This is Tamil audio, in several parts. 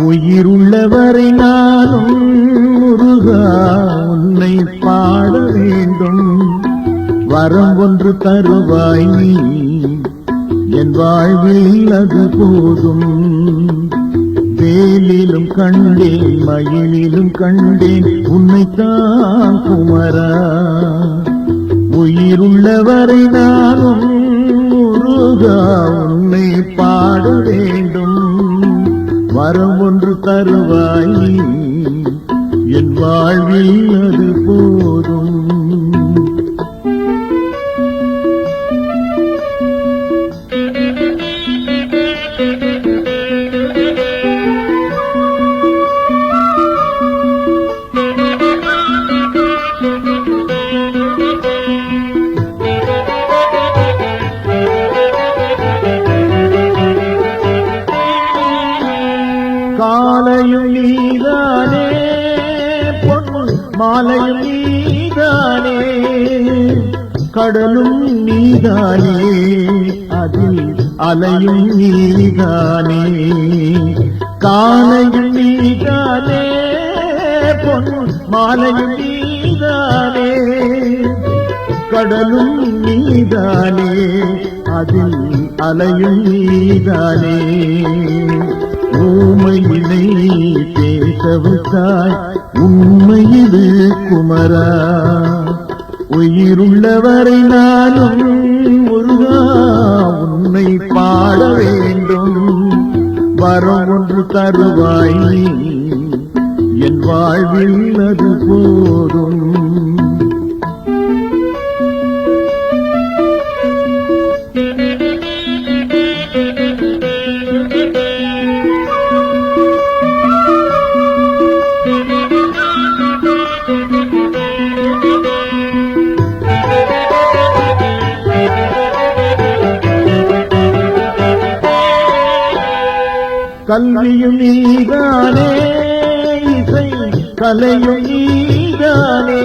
உயிருள்ளவரை நானும் முருகா உன்னை பாட வேண்டும். வரம் ஒன்று தருவாய் நீ என் வாழ்வில் அது போதும். வேலிலும் கண்டேன் மயிலிலும் கண்டேன் உன்னைத்தான் குமரா. உயிருள்ளவரை நானும் முருகா உன்னை பாட வேண்டும். வரம் ஒன்று தருவாய் என் வாழ்வில் அது போதும். காலையும் நீதானே பொன் மாலையும் நீதானே கடலும் நீதானே அதில் அலையும் நீதானே. காலையும் நீதானே பொன் மாலையும் நீதானே கடலும் நீதானே அதில் அலையும் நீதானே. ஊமையினை பேச வைத்தாய் உண்மையிது குமரா. உயிருள்ளவரை நானும் முருகா உன்னை பாட வேண்டும். வரம் ஒன்று தருவாய் என் வாழ்வில் அது போதும். கல்வியும் நீதானே இசை கலையும் நீதானே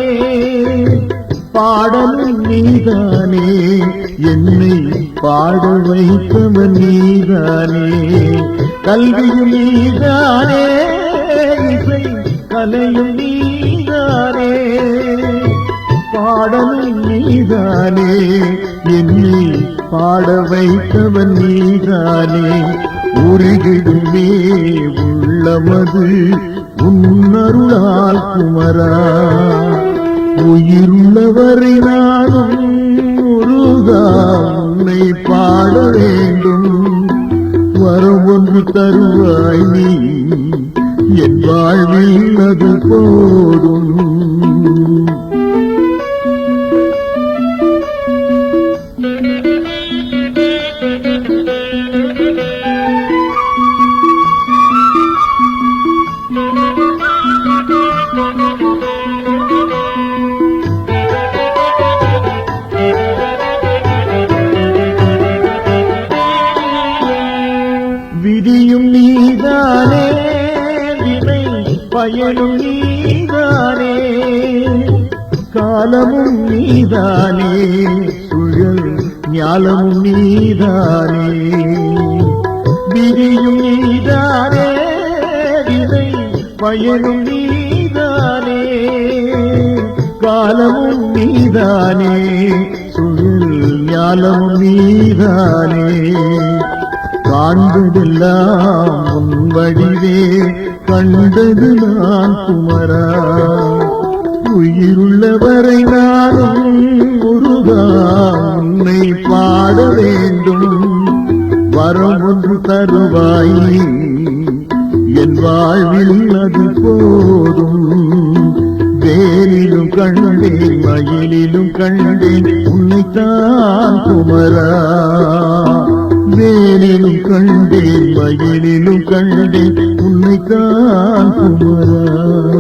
பாடலும் நீதானே என்னை பாட வைத்தவன் நீதானே. கல்வியும் நீதானே இசை கலையும் நீதானே பாடலும் நீதானே என்னை பாட வைத்தவன் நீதானே. உருகிடுமே உள்ளமது உன்னருளால் குமரா. உயிருள்ளவரை நானும் முருகா உன்னை பாட வேண்டும். வரம் ஒன்று தருவாய் நீ என் வாழ்வில் அது போதும். விதியும் நீதானே வினை பயனும் நீதானே காலமும் நீதானே சுழல் ஞாலமும் நீதானே. விதியும் நீதானே வினை பயனும் நீதானே காலமும் நீதானே சுழல் ஞாலமும் நீதானே. காண்பதெல்லாம் உன் வடிவே கண்டது நான் குமரா. உயிருள்ளவரை நானும் முருகா உன்னை பாட வேண்டும். வரம் ஒன்று தருவாய் என் வாழ்வில் அது போதும். வேலிலும் கண்டேன் மயிலிலும் கண்டேன் உன்னைத்தான் குமரா. வேலிலும் கண்டேன் மயிலிலும் கண்டேன் உன்னைத்தான் குமரா.